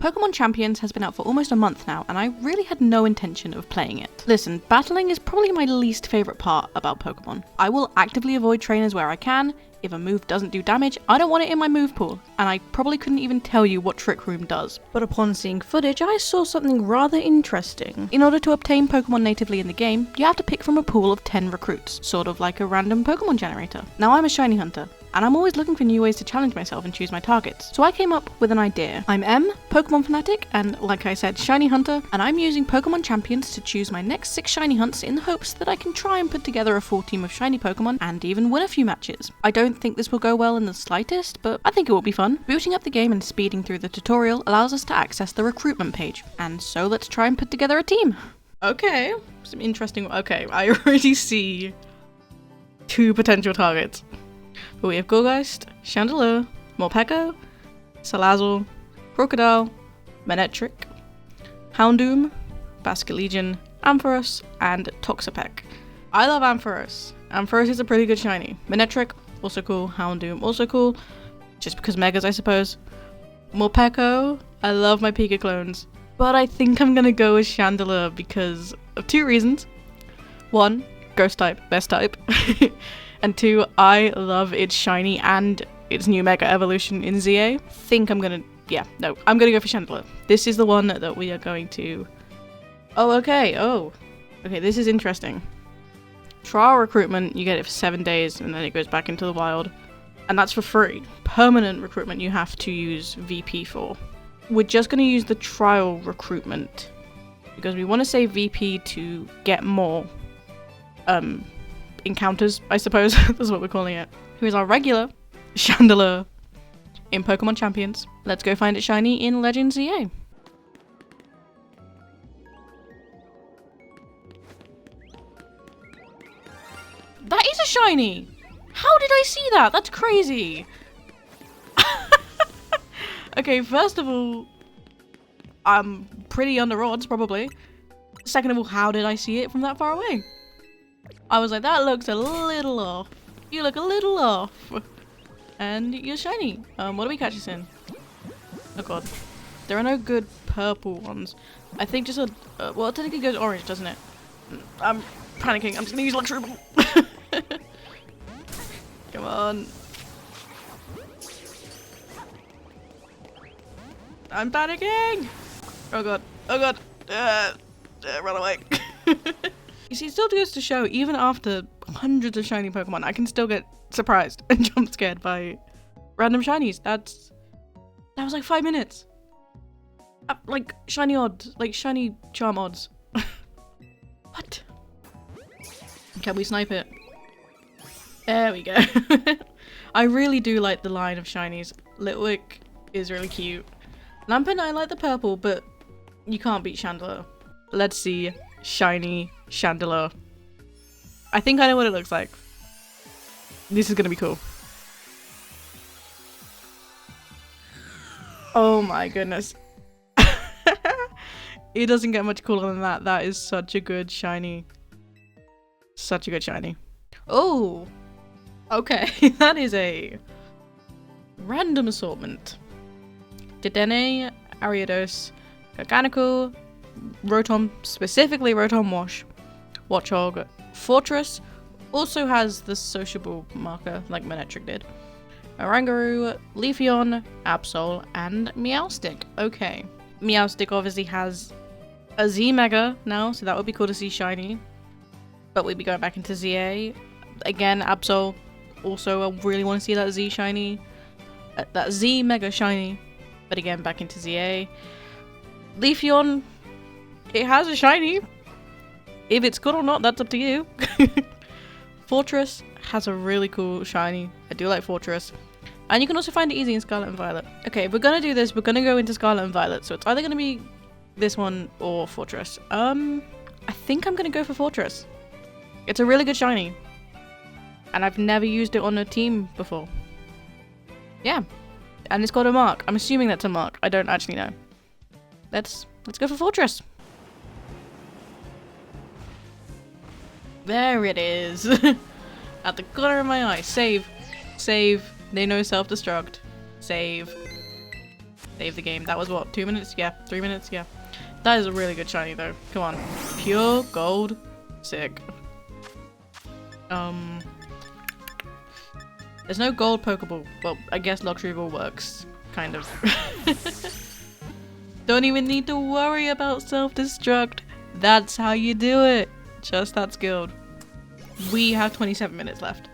Pokemon Champions has been out for almost a month now, and I really had no intention of playing it. Listen, battling is probably my least favourite part about Pokemon. I will actively avoid trainers where I can. If a move doesn't do damage, I don't want it in my move pool, and I probably couldn't even tell you what Trick Room does. But upon seeing footage, I saw something rather interesting. In order to obtain Pokemon natively in the game, you have to pick from a pool of 10 recruits, sort of like a random Pokemon generator. Now I'm a shiny hunter, and I'm always looking for new ways to challenge myself and choose my targets. So I came up with an idea. I'm M, Pokemon fanatic, and like I said, shiny hunter, and I'm using Pokemon Champions to choose my next 6 shiny hunts in the hopes that I can try and put together a full team of shiny Pokemon and even win a few matches. I don't think this will go well in the slightest, but I think it will be fun. Booting up the game and speeding through the tutorial allows us to access the recruitment page, and so let's try and put together a team. Okay, some interesting, okay, I already see 2 potential targets. But we have Gourgeist, Chandelure, Morpeko, Salazzle, Crocodile, Manectric, Houndoom, Basculegion, Ampharos, and Toxapeck. I love Ampharos. Ampharos is a pretty good shiny. Manectric, also cool. Houndoom, also cool. Just because Megas, I suppose. Morpeko, I love my Pika clones. But I think I'm gonna go with Chandelure because of 2 reasons. 1, Ghost type, best type. And 2, I love its shiny and its new Mega Evolution in ZA. I'm gonna go for Chandelure. This is the one that we are going to... okay, this is interesting. Trial recruitment, you get it for 7 days and then it goes back into the wild. And that's for free. Permanent recruitment you have to use VP for. We're just gonna use the trial recruitment because we want to save VP to get more encounters, I suppose. That's what we're calling it. Here's our regular Chandelure in Pokemon Champions. Let's go find it shiny in Legends ZA. That is a shiny! How did I see that? That's crazy! Okay, first of all, I'm pretty under odds, probably. Second of all, how did I see it from that far away? I was like, that looks a little off. You look a little off. And you're shiny. What do we catch this in? Oh god. There are no good purple ones. I think just a... well, it technically goes orange, doesn't it? I'm panicking. I'm just gonna use Luxury Ball. Come on. I'm panicking! Oh god. Oh god. Run away. You see, it still goes to show, even after hundreds of shiny Pokemon, I can still get surprised and jump scared by random shinies. That was like 5 minutes. Like shiny odds, like shiny charm odds. What? Can we snipe it? There we go. I really do like the line of shinies. Litwick is really cute. Lampin, I like the purple, but you can't beat Chandelure. Let's see shiny Chandelure. I think I know what it looks like. This is gonna be cool. Oh my goodness. It doesn't get much cooler than that. That is such a good shiny. Such a good shiny. Oh! Okay, that is a random assortment. Dedenne, Ariados, Garganical, Rotom, specifically Rotom Wash, Watchog, Fortress, also has the sociable marker like Manectric did, Oranguru, Leafeon, Absol, and Meowstic. Okay, Meowstic obviously has a Z Mega now, so that would be cool to see shiny, but we'd be going back into ZA. Again, Absol, also I really want to see that Z shiny, that Z Mega shiny, but again back into ZA. Leafeon, it has a shiny. If it's good or not, that's up to you. Fortress has a really cool shiny. I do like Fortress. And you can also find it easy in Scarlet and Violet. Okay, if we're gonna do this, we're gonna go into Scarlet and Violet. So it's either gonna be this one or Fortress. I think I'm gonna go for Fortress. It's a really good shiny. And I've never used it on a team before. Yeah. And it's got a mark. I'm assuming that's a mark. I don't actually know. Let's go for Fortress. There it is. At the corner of my eye. Save. Save. They know self-destruct. Save. Save the game. That was what, 2 minutes? Yeah, 3 minutes? Yeah. That is a really good shiny though. Come on. Pure gold. Sick. There's no gold Pokeball. Well, I guess Luxury Ball works. Kind of. Don't even need to worry about self-destruct. That's how you do it. Just that skilled. We have 27 minutes left.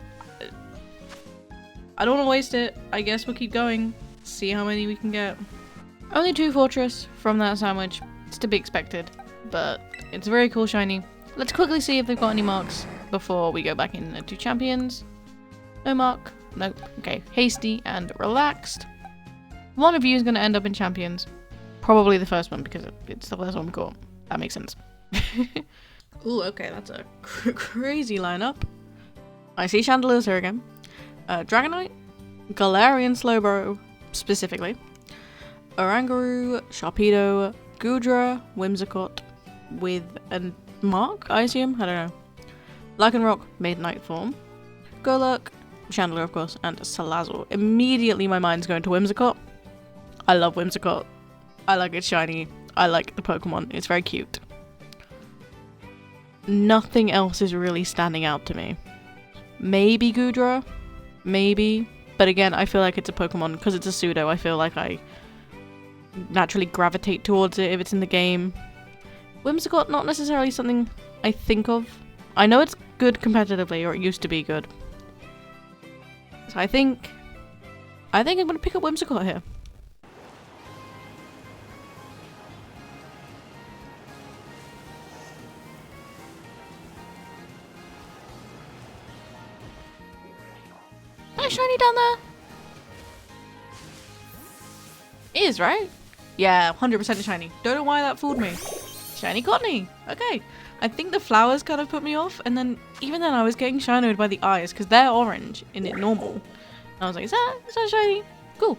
I don't want to waste it. I guess we'll keep going. See how many we can get. Only 2 Fortress from that sandwich. It's to be expected. But it's a very cool shiny. Let's quickly see if they've got any marks before we go back into Champions. No mark. Nope. Okay. Hasty and relaxed. One of you is going to end up in Champions. Probably the first one because it's the first one we got. That makes sense. Ooh, okay. That's a crazy lineup. I see Chandelures here again. Dragonite, Galarian Slowbro specifically, Oranguru, Sharpedo, Goodra, Whimsicott with a mark, I assume? I don't know. Lycanroc, Midnight form, Golurk, Chandelure of course, and Salazzle. Immediately my mind's going to Whimsicott. I love Whimsicott. I like its shiny. I like the Pokemon. It's very cute. Nothing else is really standing out to me. Maybe Goodra? Maybe. But again, I feel like it's a Pokemon. Because it's a pseudo, I feel like I naturally gravitate towards it if it's in the game. Whimsicott, not necessarily something I think of. I know it's good competitively, or it used to be good. So I think I'm going to pick up Whimsicott here. Shiny down there? It is, right? Yeah, 100% shiny. Don't know why that fooled me. Shiny Cottony. Okay. I think the flowers kind of put me off, and then even then I was getting shinoed by the eyes because they're orange in it normal. And I was like, is that shiny? Cool.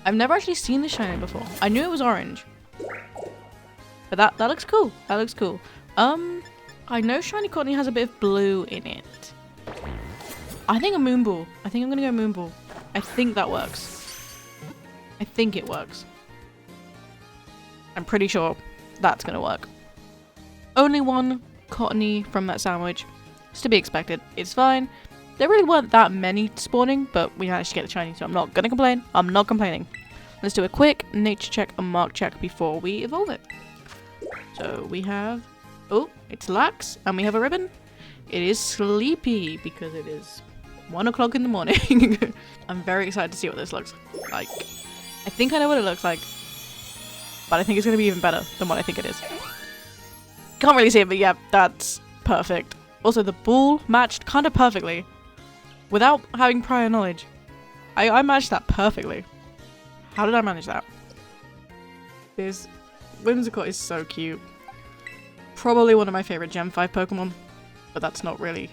I've never actually seen the shiny before. I knew it was orange. But that looks cool. That looks cool. I know Shiny Cottony has a bit of blue in it. I think a Moonball. I think I'm gonna go Moonball. I think that works. I think it works. I'm pretty sure that's gonna work. Only 1 Cottony from that sandwich. It's to be expected. It's fine. There really weren't that many spawning, but we managed to get the shiny, so I'm not gonna complain. I'm not complaining. Let's do a quick nature check and mark check before we evolve it. So we have... Oh, it's Lax, and we have a ribbon. It is Sleepy, because it is 1 o'clock in the morning. I'm very excited to see what this looks like. I think I know what it looks like, but I think it's going to be even better than what I think it is. Can't really see it, but yeah, that's perfect. Also, the ball matched kind of perfectly without having prior knowledge. I matched that perfectly. How did I manage that? This Whimsicott is so cute. Probably one of my favorite Gen 5 Pokemon, but that's not really...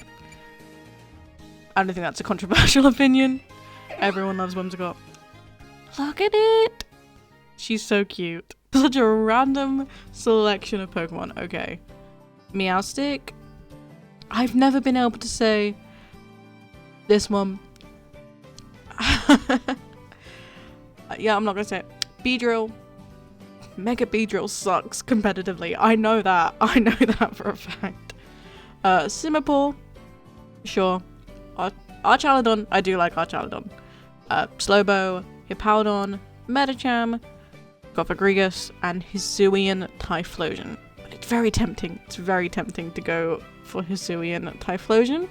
I don't think that's a controversial opinion. Everyone loves Whimsicott. Look at it! She's so cute. Such a random selection of Pokemon. Okay. Meowstic. I've never been able to say this one. Yeah, I'm not gonna say it. Beedrill. Mega Beedrill sucks competitively. I know that. I know that for a fact. Simipour. Sure. Archaludon. I do like Archaludon. Slowbo. Hippowdon. Medicham. Gothagrigus. And Hisuian Typhlosion. But it's very tempting. It's very tempting to go for Hisuian Typhlosion.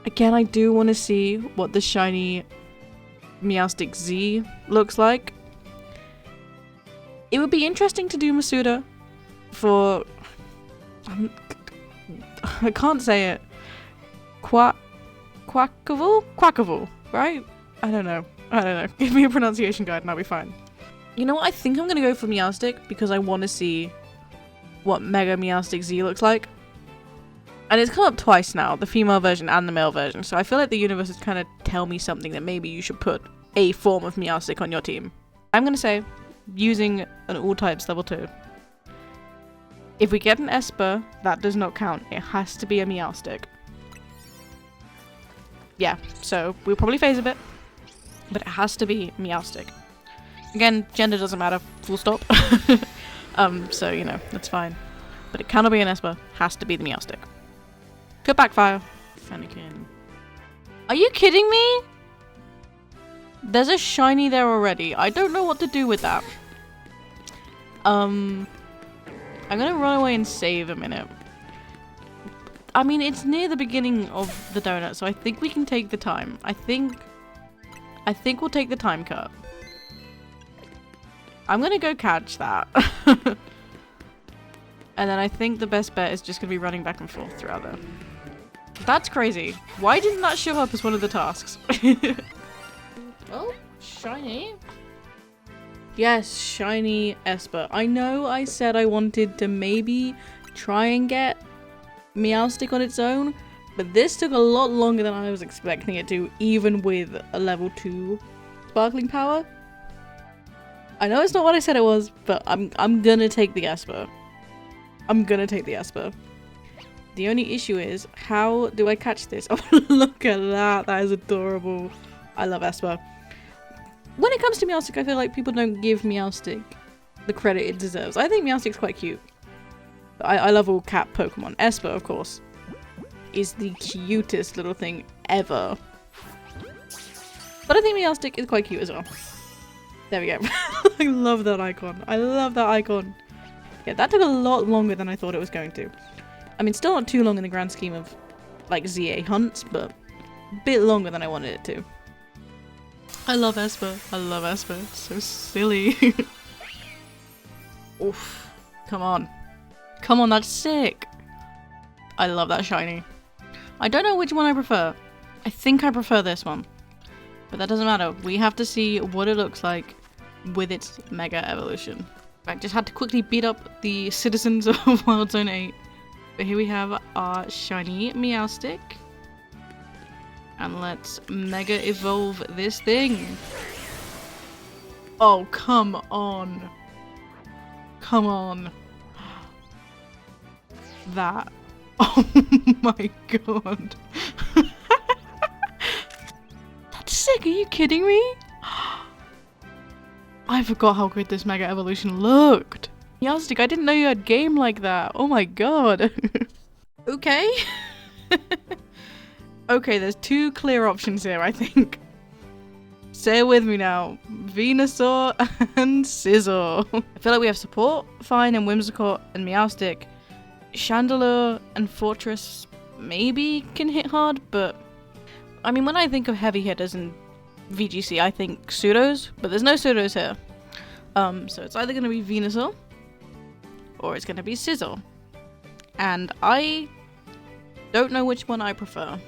Again, I do want to see what the shiny Meowstic Z looks like. It would be interesting to do Masuda for... I can't say it. Quackavool, right? I don't know. Give me a pronunciation guide and I'll be fine. You know what? I think I'm going to go for Meowstic because I want to see what Mega Meowstic Z looks like. And it's come up twice now, the female version and the male version. So I feel like the universe is kind of tell me something that maybe you should put a form of Meowstic on your team. I'm going to say, using an all types level 2. If we get an Esper, that does not count. It has to be a Meowstic. Yeah, so we'll probably phase a bit, but it has to be Meowstic. Again, gender doesn't matter, full stop. So, you know, that's fine. But it cannot be an Esper, has to be the Meowstic. Could backfire. Fennekin. Are you kidding me? There's a shiny there already. I don't know what to do with that. I'm gonna run away and save a minute. I mean, it's near the beginning of the donut, so I think we can take the time. I think we'll take the time cut. I'm gonna go catch that. And then I think the best bet is just gonna be running back and forth throughout there. That's crazy. Why didn't that show up as one of the tasks? Oh, shiny. Yes, shiny Esper. I know I said I wanted to maybe try and get Meowstic on its own, but this took a lot longer than I was expecting it to, even with a level 2 sparkling power. I know it's not what I said it was, but I'm gonna take the Esper. I'm gonna take the Esper. The only issue is, how do I catch this? Oh, look at that. That is adorable. I love Esper. When it comes to Meowstic, I feel like people don't give Meowstic the credit it deserves. I think Meowstic's quite cute. I love all cat Pokemon. Esper, of course, is the cutest little thing ever. But I think Meowstic is quite cute as well. There we go. I love that icon. I love that icon. Yeah, that took a lot longer than I thought it was going to. I mean, still not too long in the grand scheme of, like, ZA hunts, but a bit longer than I wanted it to. I love Esper. I love Esper. It's so silly. Oof. Come on. Come on, that's sick. I love that shiny. I don't know which one I prefer. I think I prefer this one. But that doesn't matter. We have to see what it looks like with its Mega Evolution. I just had to quickly beat up the citizens of Wild Zone 8. But here we have our shiny Meowstic. And let's Mega Evolve this thing. Oh, come on. Come on. That. Oh my god. That's sick, are you kidding me? I forgot how good this Mega Evolution looked. Meowstic, I didn't know you had game like that. Oh my god. Okay. Okay, there's two clear options here, I think. Say it with me now. Venusaur and Scizor. I feel like we have Support, Fine, and Whimsicott, and Meowstic. Chandelure and Fortress maybe can hit hard, but I mean, when I think of heavy hitters in VGC, I think Pseudos, but there's no Pseudos here. So it's either going to be Venusaur or it's going to be Scizor. And I don't know which one I prefer.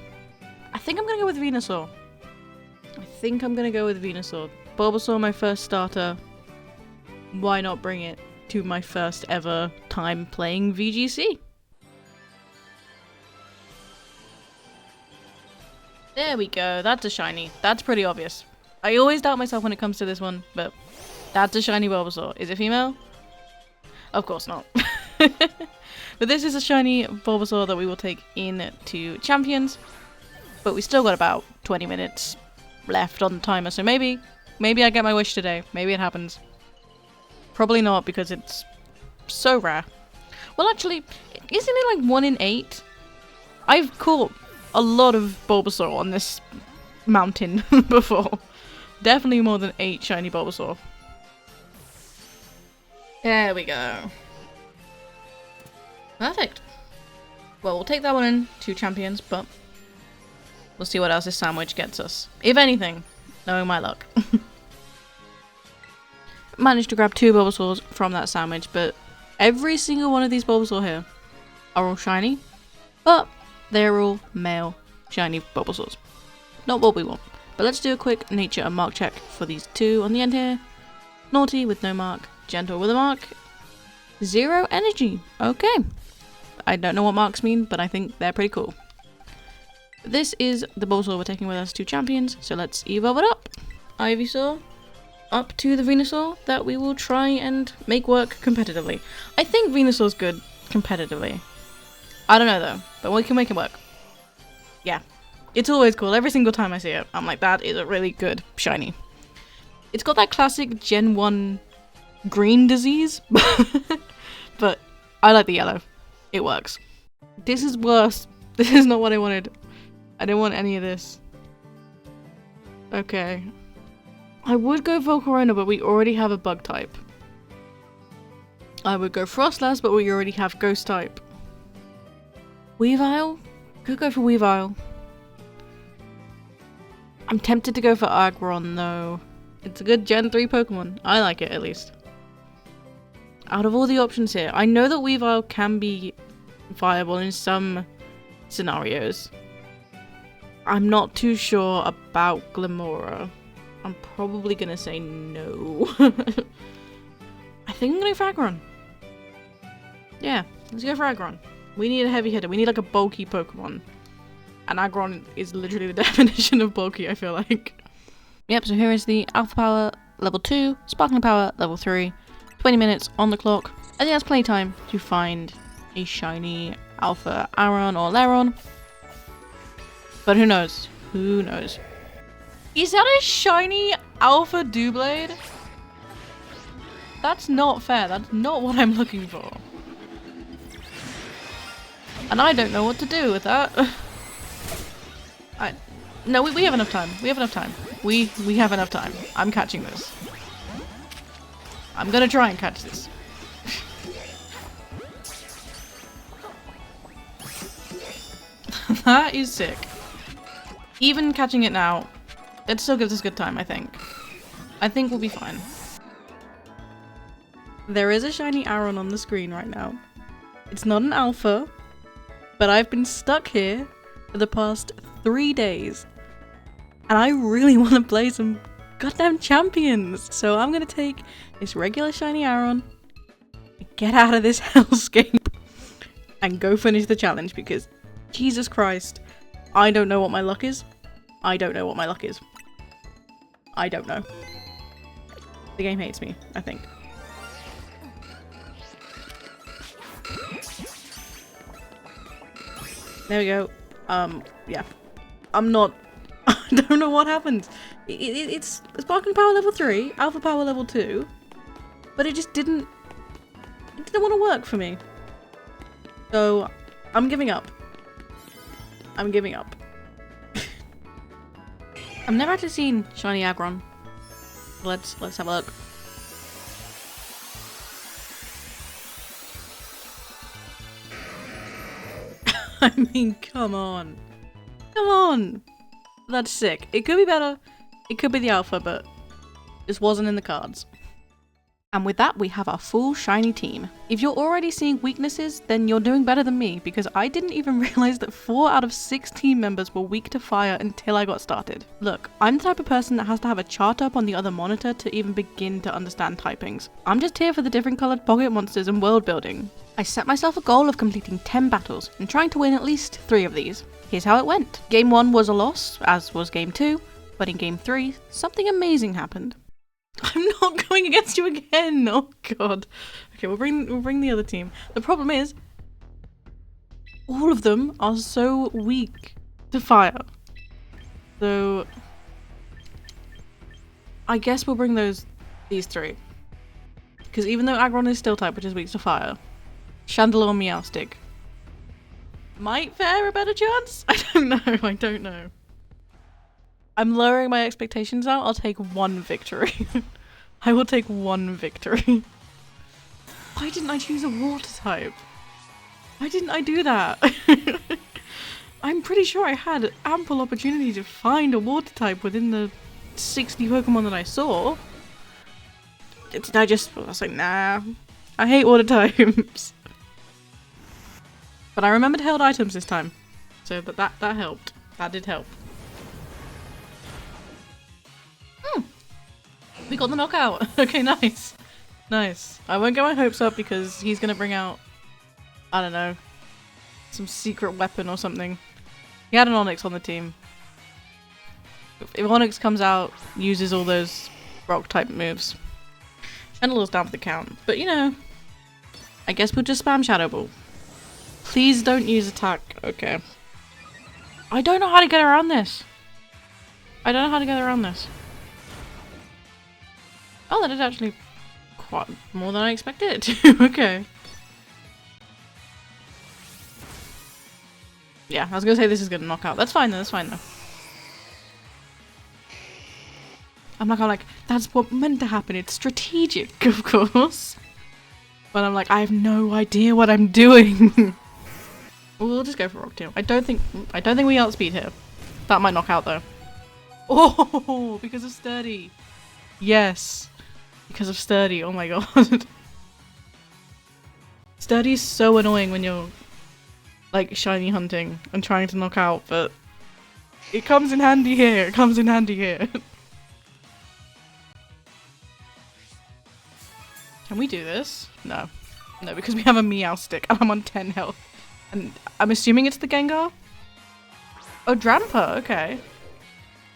I think I'm going to go with Venusaur. Bulbasaur, my first starter. Why not bring it to my first ever time playing VGC? There we go, that's a shiny. That's pretty obvious. I always doubt myself when it comes to this one, but that's a shiny Bulbasaur. Is it female? Of course not. But this is a shiny Bulbasaur that we will take into Champions. But we still got about 20 minutes left on the timer, so maybe I get my wish today. Maybe it happens. Probably not, because it's so rare. Well, actually, isn't it like 1 in 8? I've caught a lot of Bulbasaur on this mountain before. Definitely more than 8 shiny Bulbasaur. There we go. Perfect. Well, we'll take that one in to Champions, but we'll see what else this sandwich gets us. If anything, knowing my luck. Managed to grab 2 Bulbasaurs from that sandwich, but every single one of these Bulbasaur here are all shiny, but they're all male shiny Bulbasaurs. Not what we want. But let's do a quick nature and mark check for these 2 on the end here. Naughty with no mark, gentle with a mark, 0 energy. Okay. I don't know what marks mean, but I think they're pretty cool. This is the Bulbasaur we're taking with us to Champions, so let's evolve it up. Ivysaur up to the Venusaur that we will try and make work competitively. I think Venusaur's good competitively. I don't know though, but we can make it work. Yeah, it's always cool. Every single time I see it, I'm like, that is a really good shiny. It's got that classic Gen 1 green disease, but I like the yellow. It works. This is worse. This is not what I wanted. I didn't want any of this. Okay. I would go Volcarona, but we already have a bug type. I would go Frostlass, but we already have ghost type. Weavile? Could go for Weavile. I'm tempted to go for Aggron though. It's a good Gen 3 Pokemon. I like it at least. Out of all the options here, I know that Weavile can be viable in some scenarios. I'm not too sure about Glimora. I'm probably gonna say no. I think I'm gonna go for Aggron. Yeah, let's go for Aggron. We need a heavy hitter. We need like a bulky Pokemon. And Aggron is literally the definition of bulky, I feel like. Yep, so here is the Alpha Power level 2, Sparkling Power level 3, 20 minutes on the clock. I think that's plenty of time to find a shiny Alpha Aron or Leron. But who knows? Who knows? Is that a shiny Alpha Doublade? That's not fair. That's not what I'm looking for. And I don't know what to do with that. No, we have enough time. We have enough time. We have enough time. I'm catching this. I'm gonna try and catch this. That is sick. Even catching it now, it still gives us good time, I think. I think we'll be fine. There is a shiny Aron on the screen right now. It's not an alpha, but I've been stuck here for the past 3 days. And I really want to play some goddamn champions. So I'm going to take this regular shiny Aron, get out of this hellscape, and go finish the challenge because Jesus Christ, I don't know what my luck is. I don't know what my luck is. I don't know. The game hates me, I think. There we go. Yeah. I'm not... I don't know what happened. It's Sparkling Power level 3, Alpha Power level 2, but it just didn't... It didn't want to work for me. So, I'm giving up. I'm giving up. I've never actually seen shiny Aggron. Let's have a look. I mean, come on. Come on! That's sick. It could be better. It could be the alpha, but this wasn't in the cards. And with that, we have our full shiny team. If you're already seeing weaknesses, then you're doing better than me, because I didn't even realize that 4 out of 6 team members were weak to fire until I got started. Look, I'm the type of person that has to have a chart up on the other monitor to even begin to understand typings. I'm just here for the different colored pocket monsters and world building. I set myself a goal of completing 10 battles and trying to win at least 3 of these. Here's how it went. Game 1 was a loss, as was Game 2, but in Game 3, something amazing happened. I'm not going against you again! Oh god. Okay, we'll bring the other team. The problem is, all of them are so weak to fire. So, I guess we'll bring these 3. Because even though Aggron is Steel type, which is weak to fire, Chandelure or Meowstic might fare a better chance? I don't know. I'm lowering my expectations now. I'll take 1 victory. I will take 1 victory. Why didn't I choose a water type? Why didn't I do that? I'm pretty sure I had ample opportunity to find a water type within the 60 Pokemon that I saw. I was like, nah. I hate water types. But I remembered held items this time. So that helped. That did help. We got the knockout. Okay, nice. Nice. I won't get my hopes up because he's gonna bring out, I don't know, some secret weapon or something. He had an Onix on the team. If Onix comes out, uses all those rock type moves. Chandelure's down for the count. But you know, I guess we'll just spam Shadow Ball. Please don't use attack. Okay. I don't know how to get around this. Oh, that is actually quite more than I expected it to. Okay. Yeah, I was gonna say this is gonna knock out. That's fine though, that's fine though. I'm like, that's what meant to happen. It's strategic, of course. But I'm like, I have no idea what I'm doing. We'll just go for Rock Tomb. I don't think we outspeed here. That might knock out though. Oh, because of Sturdy. Yes. Because of Sturdy. Oh my god. Sturdy's so annoying when you're like shiny hunting and trying to knock out, but it comes in handy here. It comes in handy here. Can we do this? No. No, because we have a Meow Stick and I'm on 10 health. And I'm assuming it's the Gengar? Oh, Drampa, okay.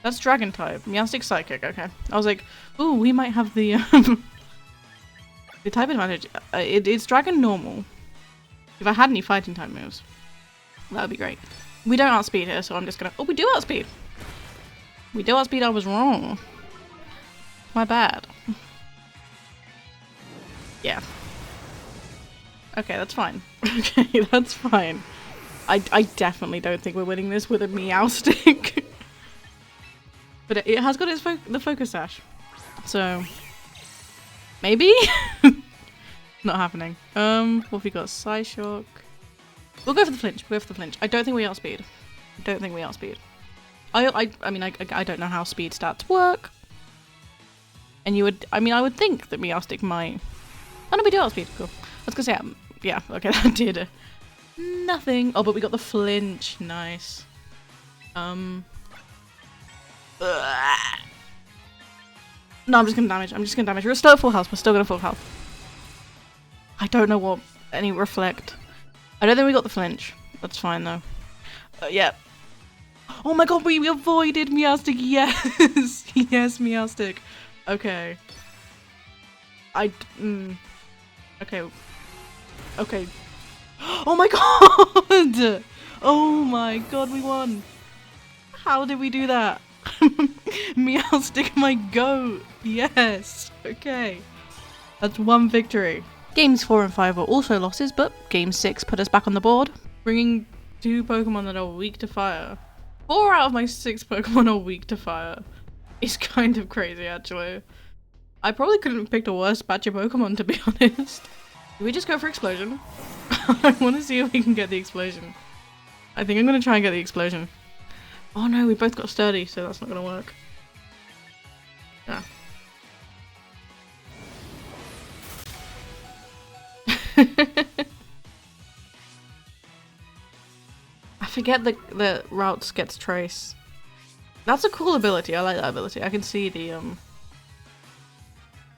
That's Dragon type. Meowstic Psychic, okay. I was like, ooh, we might have the the type advantage. It's Dragon Normal. If I had any fighting type moves, that would be great. We don't outspeed here, so I'm just gonna... Oh, we do outspeed! We do outspeed, I was wrong. My bad. Yeah. Okay, that's fine. Okay, that's fine. I definitely don't think we're winning this with a Meow Stick. But it has got its the Focus Sash. So... maybe? Not happening. What have we got? Psyshock. We'll go for the flinch. We'll go for the flinch. I don't think we outspeed. I don't think we outspeed. I mean, I don't know how speed stats work. And you would... I mean, I would think that Meowstic might... Oh no, we do outspeed. Cool. I was gonna say, yeah, okay, that did nothing. Oh, but we got the flinch. Nice. No, I'm just gonna damage. I'm just gonna damage. We're still at full health. We're still gonna full health. I don't know what any reflect. I don't think we got the flinch. That's fine though. Yeah. Oh my god, we avoided Meowstic. Yes, yes, Meowstic. Okay. Okay. Okay. Oh my god! Oh my god, we won. How did we do that? Meowstic, my goat. Yes. Okay. That's one victory. Games 4 and 5 were also losses, but game 6 put us back on the board, bringing 2 Pokemon that are weak to fire. 4 out of my 6 Pokemon are weak to fire. It's kind of crazy, actually. I probably couldn't have picked a worse batch of Pokemon, to be honest. Do we just go for Explosion? I want to see if we can get the Explosion. I think I'm going to try and get the Explosion. Oh no, we both got Sturdy, so that's not going to work. Yeah. I forget the routes gets trace. That's a cool ability. I like that ability. I can see the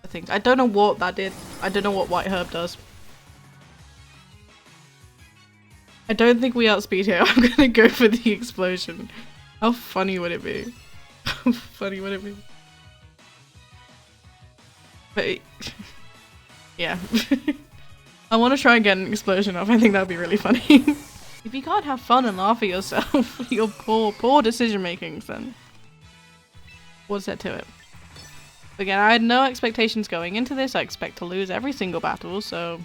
things. I don't know what that did. I don't know what White Herb does. I don't think we outspeed here. I'm gonna go for the Explosion. How funny would it be? How funny would it be? But yeah. I want to try and get an Explosion off. I think that would be really funny. If you can't have fun and laugh at yourself, your poor decision making, then what's there to it? Again, I had no expectations going into this. I expect to lose every single battle, so...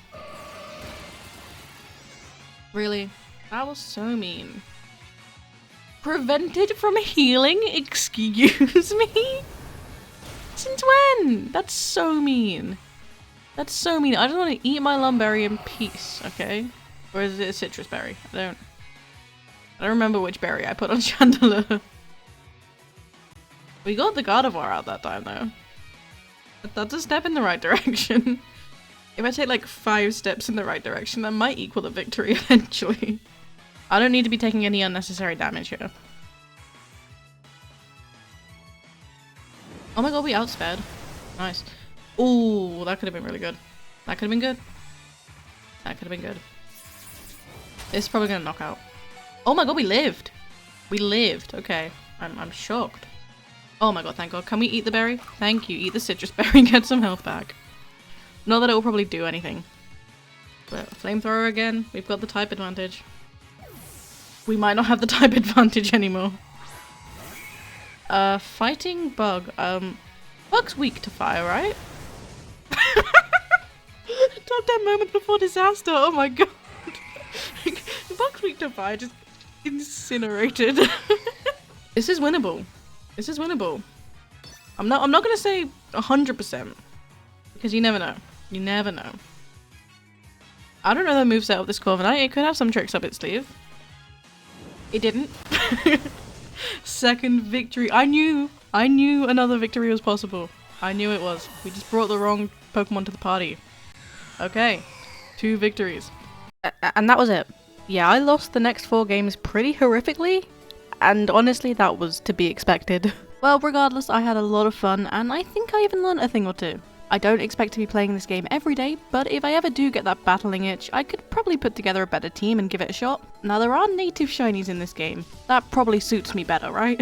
Really? That was so mean. Prevented from healing? Excuse me? Since when? That's so mean. That's so mean. I just want to eat my Lumberry in peace, okay? Or is it a citrus berry? I don't remember which berry I put on Chandelier. We got the Gardevoir out that time, though. That's a step in the right direction. If I take like 5 steps in the right direction, that might equal a victory eventually. I don't need to be taking any unnecessary damage here. Oh my god, we outsped. Nice. Ooh, that could have been really good. That could have been good. That could have been good. This is probably gonna knock out. Oh my god, we lived! We lived. Okay. I'm shocked. Oh my god, thank god. Can we eat the berry? Thank you. Eat the citrus berry and get some health back. Not that it will probably do anything. But flamethrower again. We've got the type advantage. We might not have the type advantage anymore. Fighting bug. Bug's weak to fire, right? Top 10 moment before disaster. Oh my god. Buckwheat to fire just incinerated. This is winnable. This is winnable. I'm not gonna say 100% because you never know. You never know. I don't know the moveset of this Corviknight. It could have some tricks up its sleeve. It didn't. Second victory. I knew another victory was possible. I knew it was. We just brought the wrong Pokemon to the party. Okay, 2 victories. And that was it. Yeah, I lost the next 4 games pretty horrifically, and honestly that was to be expected. Well, regardless, I had a lot of fun, and I think I even learned a thing or two. I don't expect to be playing this game every day, but if I ever do get that battling itch, I could probably put together a better team and give it a shot. Now, there are native shinies in this game. That probably suits me better, right?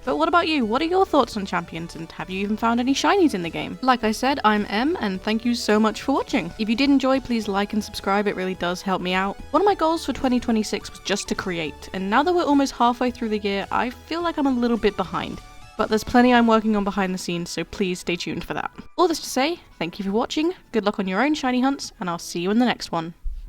But what about you? What are your thoughts on champions, and have you even found any shinies in the game? Like I said, I'm Em, and thank you so much for watching. If you did enjoy, please like and subscribe, it really does help me out. One of my goals for 2026 was just to create, and now that we're almost halfway through the year, I feel like I'm a little bit behind. But there's plenty I'm working on behind the scenes, so please stay tuned for that. All this to say, thank you for watching, good luck on your own shiny hunts, and I'll see you in the next one.